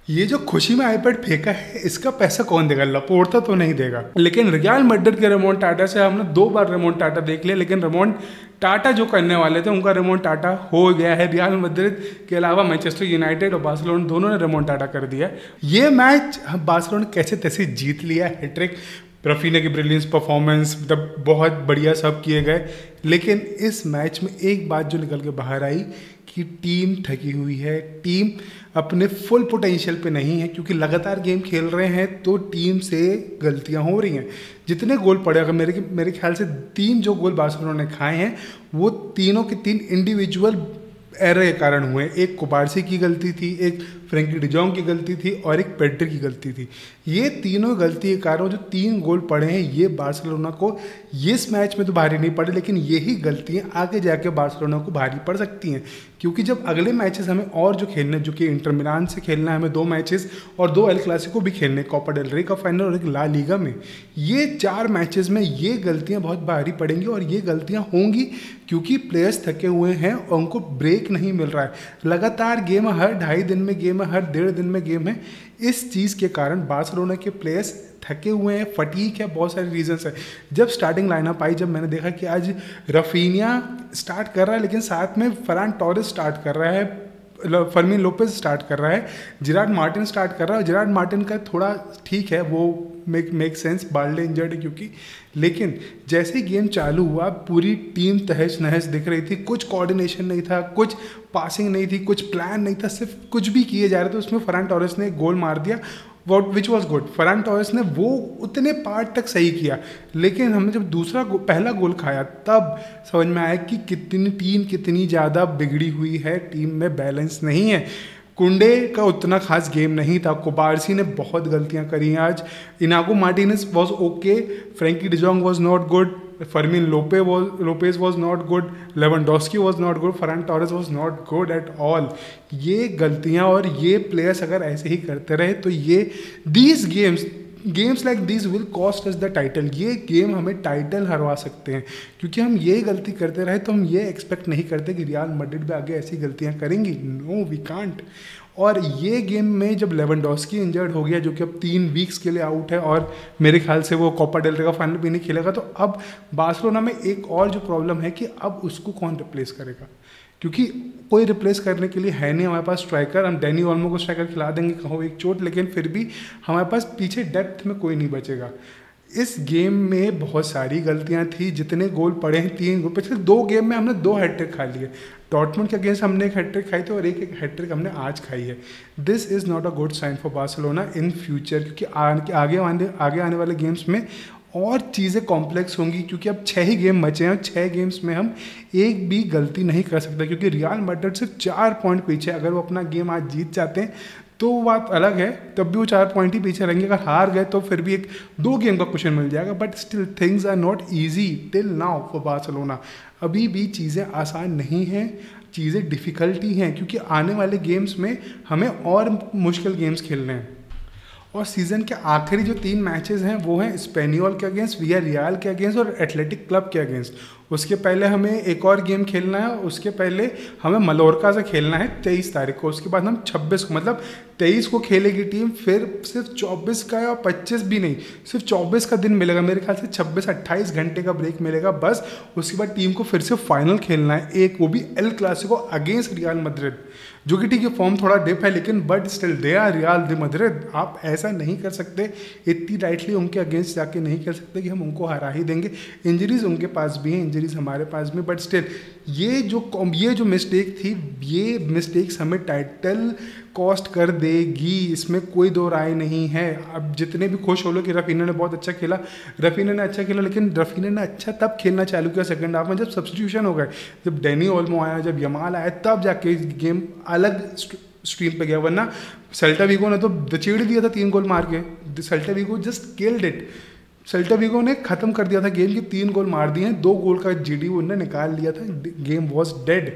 ये जो खुशी में आईपैड फेंका है इसका पैसा कौन देगा? लपोर्ता तो नहीं देगा। लेकिन रियल मैड्रिड के रेमोंटाडा से हमने 2 बार रेमोंटाडा देख लिया, लेकिन रेमोंटाडा जो करने वाले थे उनका रेमोंटाडा हो गया है। रियल मैड्रिड के अलावा मैनचेस्टर यूनाइटेड और बार्सिलोना दोनों ने रेमोंटाडा कर दिया। ये मैच बार्सिलोना कैसे तैसे जीत लिया, हैट्रिक, रफीना की ब्रिलियंस परफॉर्मेंस, मतलब बहुत बढ़िया सब किए गए। लेकिन इस मैच में एक बात जो निकल के बाहर आई कि टीम थकी हुई है, टीम अपने फुल पोटेंशियल पे नहीं है, क्योंकि लगातार गेम खेल रहे हैं तो टीम से गलतियां हो रही हैं। जितने गोल पड़े, अगर मेरे ख्याल से 3 जो गोल बार्सिलोना ने खाए हैं वो तीनों के 3 इंडिविजुअल एरर के कारण हुए। एक कुबारसी की गलती थी, एक फ्रैंकी डिजोंग की गलती थी और एक पेड्री की गलती थी। ये तीनों गलती के कारण जो 3 गोल पड़े हैं ये बार्सिलोना को इस मैच में तो भारी नहीं पड़े, लेकिन यही गलतियां आगे जाके बार्सिलोना को भारी पड़ सकती हैं। क्योंकि जब अगले मैचेस हमें और जो खेलने, जो कि इंटर मिलान से खेलना है हमें 2 मैचेस और 2 एल क्लासिको भी खेलने, कोपा डेल रे का फाइनल और एक ला लीगा में, ये 4 मैचेस में ये गलतियां बहुत भारी पड़ेंगी और ये गलतियां होंगी क्योंकि प्लेयर्स थके हुए हैं और उनको ब्रेक नहीं मिल रहा है। लगातार गेम है, हर 2.5 दिन में गेम है, हर 1.5 दिन में गेम है। इस चीज़ के कारण बार्सिलोना के प्लेयर्स थके हुए हैं, फटीक है, बहुत सारे रीजंस है। जब स्टार्टिंग लाइनअप आई, जब मैंने देखा कि आज रफीनिया स्टार्ट कर रहा है लेकिन साथ में फरान टोरेस स्टार्ट कर रहा है, फर्मीन लोपेज स्टार्ट कर रहा है, जिराड मार्टिन स्टार्ट कर रहा है। जिराड मार्टिन का थोड़ा ठीक है, वो मेक सेंस, बाल्डे इंजर्ड है क्योंकि, लेकिन जैसे ही गेम चालू हुआ पूरी टीम तहस नहस दिख रही थी। कुछ कोऑर्डिनेशन नहीं था, कुछ पासिंग नहीं थी, कुछ प्लान नहीं था, सिर्फ कुछ भी किए जा रहे थे। उसमें फरान टोरेस ने एक गोल मार दिया which was good. Ferran Torres ने वो उतने पार्ट तक सही किया, लेकिन हमने जब पहला गोल खाया तब समझ में आया कि टीम कितनी ज़्यादा बिगड़ी हुई है, टीम में बैलेंस नहीं है। कुंडे का उतना खास गेम नहीं था, कुबारसी ने बहुत गलतियां करी आज, Inigo Martinez was okay, Frenkie de Jong was not good, Fermin Lopez was not good, Lewandowski was not good, Ferran Torres was not good at all. ये गलतियां और ये प्लेयर्स अगर ऐसे ही करते रहे तो ये these games like this will cost us the title. ये गेम हमें टाइटल हरवा सकते हैं, क्योंकि हम ये गलती करते रहे तो हम ये एक्सपेक्ट नहीं करते कि रियल मैड्रिड भी आगे ऐसी गलतियां करेंगी। No we can't. और ये गेम में जब लेवेंडोस्की इंजर्ड हो गया, जो कि अब 3 वीक्स के लिए आउट है और मेरे ख्याल से वो कोपा डेल रे का फाइनल भी नहीं खेलेगा, तो अब बार्सिलोना में एक और जो प्रॉब्लम है कि अब उसको कौन रिप्लेस करेगा, क्योंकि कोई रिप्लेस करने के लिए है नहीं हमारे पास स्ट्राइकर। हम डैनी ओल्मो को स्ट्राइकर खिला देंगे कहो एक चोट, लेकिन फिर भी हमारे पास पीछे डेप्थ में कोई नहीं बचेगा। इस गेम में बहुत सारी गलतियां थी, जितने गोल पड़े हैं 3 गोल, पिछले 2 गेम में हमने 2 हैट्रिक खा लिए। डॉर्टमुंड के अगेंस्ट हमने एक हैट्रिक खाई थी और एक हैट्रिक हमने आज खाई है। This is not a good sign for Barcelona in future, क्योंकि आगे आने वाले गेम्स में और चीज़ें कॉम्प्लेक्स होंगी, क्योंकि अब 6 ही गेम बचे हैं और 6 गेम्स में हम एक भी गलती नहीं कर सकते, क्योंकि रियल मैड्रिड सिर्फ 4 पॉइंट पीछे। अगर वो अपना गेम आज जीत जाते हैं तो बात अलग है, तब भी वो 4 पॉइंट ही पीछे रहेंगे। अगर हार गए तो फिर भी 1-2 गेम का क्वेश्चन मिल जाएगा, but still things are not easy till now for Barcelona. अभी भी चीज़ें आसान नहीं हैं, चीज़ें डिफ़िकल्टी हैं, क्योंकि आने वाले गेम्स में हमें और मुश्किल गेम्स खेलने हैं। और सीज़न के आखिरी जो 3 मैचेस हैं वो हैं स्पेनियोल के अगेंस्ट, वियारियल के अगेंस्ट और एथलेटिक क्लब के अगेंस्ट। उसके पहले हमें एक और गेम खेलना है, उसके पहले हमें मलोरका से खेलना है 23 तारीख को। उसके बाद हम 26 को, मतलब 23 को खेलेगी टीम, फिर सिर्फ 24 का या 25 भी नहीं, सिर्फ 24 का दिन मिलेगा मेरे ख्याल से, 26-28 घंटे का ब्रेक मिलेगा बस। उसके बाद टीम को फिर से फाइनल खेलना है एक, वो भी El Clasico against Real Madrid, जो कि ठीक है फॉर्म थोड़ा डिप है, लेकिन but still they are real they Madrid. आप ऐसा नहीं कर सकते, इतनी राइटली उनके अगेंस्ट जाके नहीं कर सकते कि हम उनको हरा ही देंगे। इंजरीज उनके पास भी हैं, इंजरीज हमारे पास भी, बट स्टिल ये जो मिस्टेक थी, ये मिस्टेक्स हमें टाइटल कॉस्ट कर देगी, इसमें कोई 2 राय नहीं है। अब जितने भी खुश हो लो कि रफीना ने बहुत अच्छा खेला, रफीना ने अच्छा खेला, लेकिन रफीना ने अच्छा तब खेलना चालू किया सेकंड हाफ में जब सब्स्टिट्यूशन हो गए, जब डैनी ओल्मो आया, जब यमाल आया, तब जाके गेम अलग स्ट्रीम पे गया। वरना सेल्टा विगो ने तो दचेड़ दिया था 3 गोल मार के। Celta Vigo just killed it. Celta Vigo ने खत्म कर दिया था गेम के, 3 गोल मार दिए हैं, 2 गोल का जीडी उन्होंने निकाल लिया था, गेम वॉज डेड।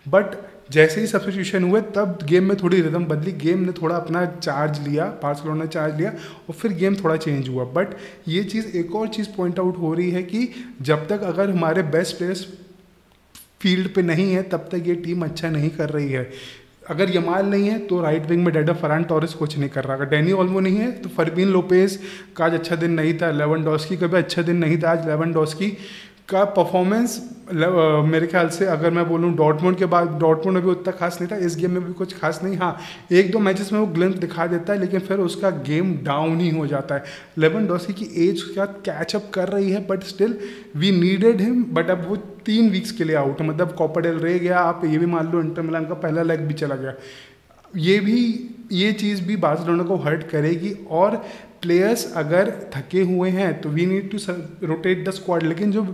बट जैसे ही सब्स्टिट्यूशन हुए तब गेम में थोड़ी रिदम बदली, गेम ने थोड़ा अपना चार्ज लिया, बार्सिलोना ने चार्ज लिया और फिर गेम थोड़ा चेंज हुआ। बट ये चीज़, एक और चीज़ पॉइंट आउट हो रही है कि जब तक अगर हमारे बेस्ट प्लेयर्स फील्ड पे नहीं है तब तक ये टीम अच्छा नहीं कर रही है। अगर यमाल नहीं है तो राइट विंग में डेडा फरान टोरेस कुछ नहीं कर रहा, अगर डैनी ओल्मो नहीं है तो फरमीन लोपेज का आज अच्छा दिन नहीं था, लेवेंडोस्की का भी अच्छा दिन नहीं था। आज लेवेंडोस्की का परफॉर्मेंस मेरे ख्याल से अगर मैं बोलूँ डॉर्टमुंड के बाद, डॉर्टमुंड में भी उतना खास नहीं था, इस गेम में भी कुछ खास नहीं। हाँ, एक दो मैचेस में वो ग्लिम्स दिखा देता है लेकिन फिर उसका गेम डाउन ही हो जाता है। लेवेंडोस्की की एज क्या कैचअप कर रही है, but still we needed him. But अब वो 3 वीक्स के लिए आउट है, मतलब कोपा डेल रे गया, आप ये भी मान लो इंटर मिलान का पहला लेग भी चला गया। ये चीज़ भी बार्सिलोना को हर्ट करेगी। और प्लेयर्स अगर थके हुए हैं तो we need to rotate the squad, लेकिन जो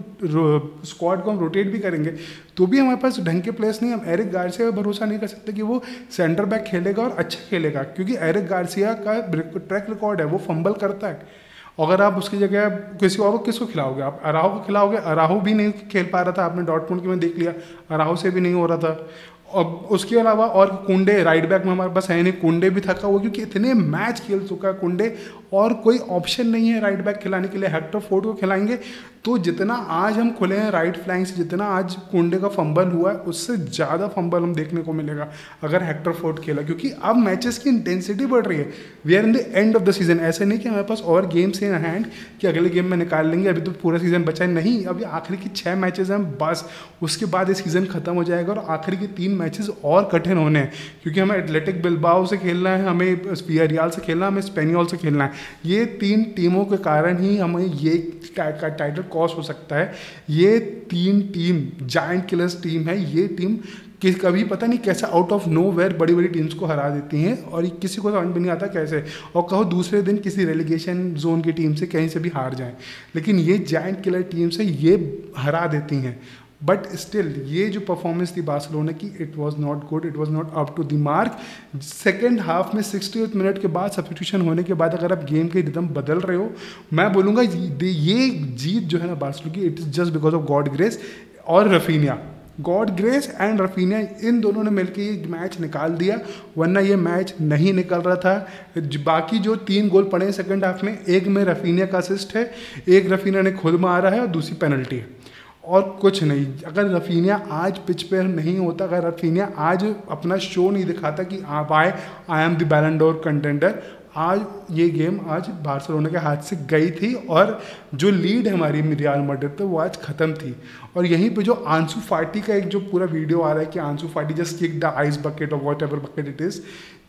स्क्वाड को हम रोटेट भी करेंगे तो भी हमारे पास ढंग के प्लेयर्स नहीं। हम एरिक गार्सिया पर भरोसा नहीं कर सकते कि वो सेंटर बैक खेलेगा और अच्छा खेलेगा, क्योंकि एरिक गार्सिया का ट्रैक रिकॉर्ड है, वो फंबल करता है। अगर आप उसकी जगह किसी और को किसको खिलाओगे, आप अराहो को खिलाओगे, अराहो भी नहीं खेल पा रहा था, आपने डॉर्टमुंड की में देख लिया, अराहो से भी नहीं हो रहा था। और उसके अलावा और कुंडे राइट बैक में हमारे पास है नहीं, कुंडे भी थका हुआ क्योंकि इतने मैच खेल चुका है कुंडे, और कोई ऑप्शन नहीं है राइट बैक खिलाने के लिए। हेक्टर फोर्ड को खिलाएंगे तो जितना आज हम खुले हैं राइट फ्लैंक से, जितना आज कुंडे का फंबल हुआ है उससे ज़्यादा फंबल हम देखने को मिलेगा अगर हेक्टर फोर्ड खेला, क्योंकि अब मैचेस की इंटेंसिटी बढ़ रही है। We are in the end of the season, ऐसे नहीं कि हमारे पास और गेम्स इन हैंड कि अगले गेम में निकाल लेंगे, अभी तो पूरा सीजन बचा है, नहीं, अभी आखिरी की 6 मैचेस हैं बस, उसके बाद ये सीज़न खत्म हो जाएगा और आखिरी के 3 मैचेस और कठिन होने हैं, क्योंकि हमें एथलेटिक बिल्बाओ से खेलना है, हमें वियारियल से खेलना है, हमें स्पेनियोल से खेलना है। ये 3 टीमों के कारण ही हमें ये टाइटल कॉस्ट हो सकता है। ये 3 टीम जायंट किलर्स टीम है, ये टीम कि कभी पता नहीं कैसे आउट ऑफ नो वेयर बड़ी बड़ी टीम्स को हरा देती हैं और किसी को समझ में नहीं आता कैसे, और कहो दूसरे दिन किसी रेलीगेशन जोन की टीम से कहीं से भी हार जाएं, लेकिन ये जायंट किलर टीम से ये हरा देती हैं। बट स्टिल ये जो परफॉर्मेंस थी बार्सिलोना की, it was not good, it was not up to the mark. Second half में 60th मिनट के बाद सब्स्टिट्यूशन होने के बाद अगर आप गेम के रिदम बदल रहे हो, मैं बोलूँगा ये जीत जो है ना बार्सिलोना की, it is just because of God grace और Raphinha. God grace and Raphinha, इन दोनों ने मिलकर ये मैच निकाल दिया, वरना ये मैच नहीं निकल रहा था। बाकी जो 3 गोल पड़े हैं सेकंड हाफ में, एक में रफीनिया का असिस्ट है, एक रफीनिया ने खुद मारा है और दूसरी पेनल्टी है, और कुछ नहीं। अगर रफीनिया आज पिच पे नहीं होता, अगर रफीनिया आज अपना शो नहीं दिखाता कि आई एम द बैलन डोर कंटेंडर, आज ये गेम आज बार्सिलोना के हाथ से गई थी और जो लीड है हमारी रियल मैड्रिड पे वो आज ख़त्म थी। और यहीं पे जो आंसू फाटी का एक जो पूरा वीडियो आ रहा है कि Ansu Fati just kick the ice bucket और whatever bucket it is,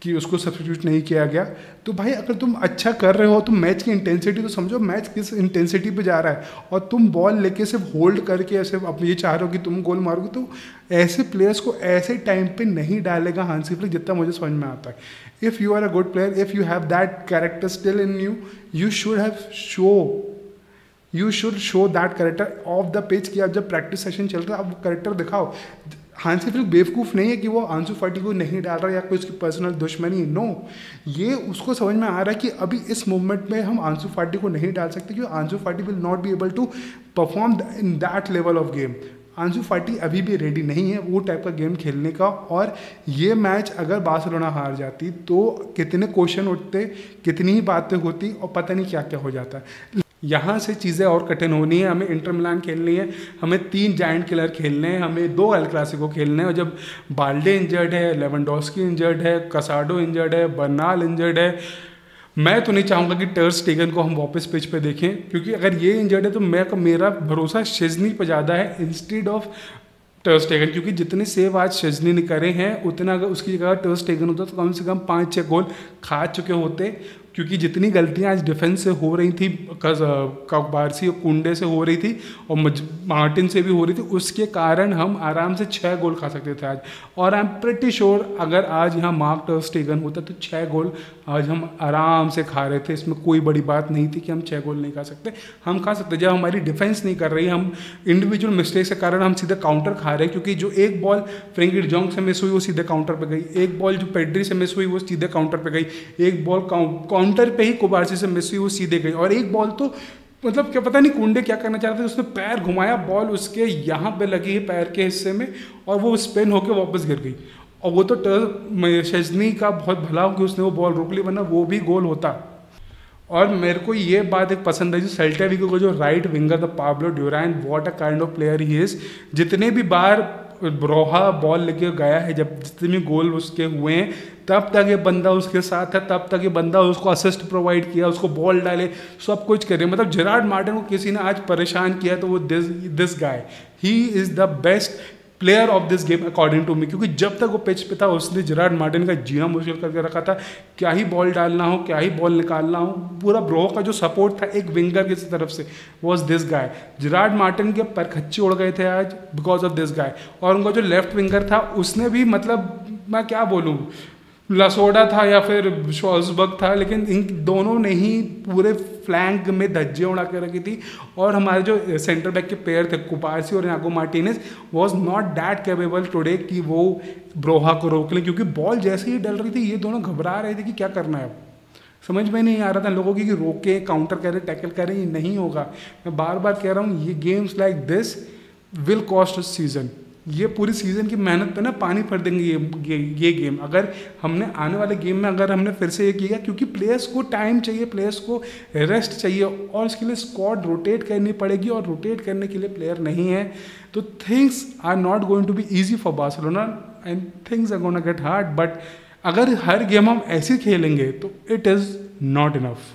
कि उसको सब्स्टिट्यूट नहीं किया गया, तो भाई अगर तुम अच्छा कर रहे हो तो मैच की इंटेंसिटी तो समझो, मैच किस इंटेंसिटी पे जा रहा है, और तुम बॉल लेके सिर्फ होल्ड करके ऐसे अब ये चाह रहे हो कि तुम गोल मारोगे, तो ऐसे प्लेयर्स को ऐसे टाइम पे नहीं डालेगा हांसी फ्लिक, जितना मुझे समझ में आता है। If you are a good player, if you have that character still in you, you should show that character of the pitch, कि अब जब प्रैक्टिस सेशन चल रहा है आप वो कैरेक्टर दिखाओ। हांसी फ्लिक बेवकूफ़ नहीं है कि वो आंसू फाटी को नहीं डाल रहा है या कोई उसकी पर्सनल दुश्मनी, नो, ये उसको समझ में आ रहा है कि अभी इस मूवमेंट में हम आंसू फाटी को नहीं डाल सकते, क्योंकि Ansu Fati will not be able to perform in that level of game. Ansu Fati अभी भी रेडी नहीं है वो टाइप का गेम खेलने का, और ये मैच अगर बार्सिलोना हार जाती तो कितने क्वेश्चन उठते, कितनी ही बातें होती और पता नहीं क्या क्या हो जाता। यहाँ से चीज़ें और कठिन होनी है, हमें इंटर मिलान खेलनी है, हमें 3 जायंट किलर खेलने हैं, हमें 2 एल क्लासिको खेलने हैं, और जब बाल्डे इंजर्ड है, लेवेंडोस्की इंजर्ड है, कसाडो इंजर्ड है, बर्नाल इंजर्ड है, मैं तो नहीं चाहूँगा कि टर स्टेगन को हम वापस पिच पे देखें, क्योंकि अगर ये इंजर्ड है तो मेरा भरोसा शेज़नी पर ज़्यादा है इंस्टेड ऑफ टर स्टेगन, क्योंकि जितने सेव आज शेज़नी ने करे हैं उतना अगर उसकी जगह टर स्टेगन होता तो कम से कम 5-6 गोल खा चुके होते, क्योंकि जितनी गलतियां आज डिफेंस से हो रही थी, बारसी और कुंडे से हो रही थी और मार्टिन से भी हो रही थी, उसके कारण हम आराम से 6 गोल खा सकते थे आज। और आई एम प्रिटी श्योर अगर आज यहाँ मार्क टर स्टेगन होता तो 6 गोल आज हम आराम से खा रहे थे, इसमें कोई बड़ी बात नहीं थी कि हम 6 गोल नहीं खा सकते, हम खा सकते। जब हमारी डिफेंस नहीं कर रही, हम इंडिविजुअल मिस्टेक्स के कारण हम सीधे काउंटर खा रहे हैं, क्योंकि जो एक बॉल फ्रेंकी डिजोंग से मिस हुई वो सीधे काउंटर पे गई, एक बॉल जो पेड्री से मिस हुई वो सीधे काउंटर पे गई, एक बॉल काउंटर पे ही कुबारसी से मिस हुई वो सीधे गई, और एक बॉल तो मतलब क्या पता नहीं कुंडे क्या करना चाह रहे थे, उसने पैर घुमाया, बॉल उसके यहाँ पे लगी है पैर के हिस्से में और वो स्पिन होकर वापस गिर गई, और वो तो शेज़नी का बहुत भला हो कि उसने वो बॉल रोक ली, वरना वो भी गोल होता। और मेरे को ये बात एक पसंद है जो सेल्टा विगो को जो right winger the Pablo Duran, what a kind of player he is, जितने भी बार ब्रोहा बॉल लेके गया है, जब जितने भी गोल उसके हुए हैं तब तक ये बंदा उसके साथ है, तब तक ये बंदा उसको असिस्ट प्रोवाइड किया, उसको बॉल डाले, सब कुछ करे। मतलब जेरार्ड मार्टिन को किसी ने आज परेशान किया तो वो this guy, he is the best player of this game according to me, क्योंकि जब तक वो पिच पे था उसने जेरार्ड मार्टिन का जीना मुश्किल करके रखा था। क्या ही बॉल डालना हो, क्या ही बॉल निकालना हो, पूरा ब्रोहो का जो सपोर्ट था एक विंगर की तरफ से was this guy. Gerrard Martin के परखच्चे उड़ गए थे आज बिकॉज ऑफ दिस गाय। और उनका जो लेफ्ट विंगर था उसने भी, मतलब मैं क्या बोलूँ, लसोडा था या फिर शॉल्सबर्ग था, लेकिन इन दोनों ने ही पूरे फ्लैंक में धज्जे उड़ा के रखी थी। और हमारे जो सेंटर बैक के प्लेयर थे कुपारसी और Iago Martinez was not that capable today कि वो ब्रोहा को रोक लें, क्योंकि बॉल जैसे ही डल रही थी ये दोनों घबरा रहे थे कि क्या करना है। अब समझ में नहीं आ रहा था लोगों की कि रोके, काउंटर करें, टैकल करें, ये नहीं होगा। मैं बार बार कह रहा हूँ ये games like this will cost season. ये पूरी सीज़न की मेहनत पे ना पानी भर देंगे ये गेम, अगर हमने आने वाले गेम में अगर हमने फिर से ये किया, क्योंकि प्लेयर्स को टाइम चाहिए, प्लेयर्स को रेस्ट चाहिए और इसके लिए स्क्वाड रोटेट करनी पड़ेगी, और रोटेट करने के लिए प्लेयर नहीं है तो things are not going to be easy for Barcelona and things are gonna get hard. But अगर हर गेम हम ऐसे खेलेंगे तो इट इज़ नॉट इनफ।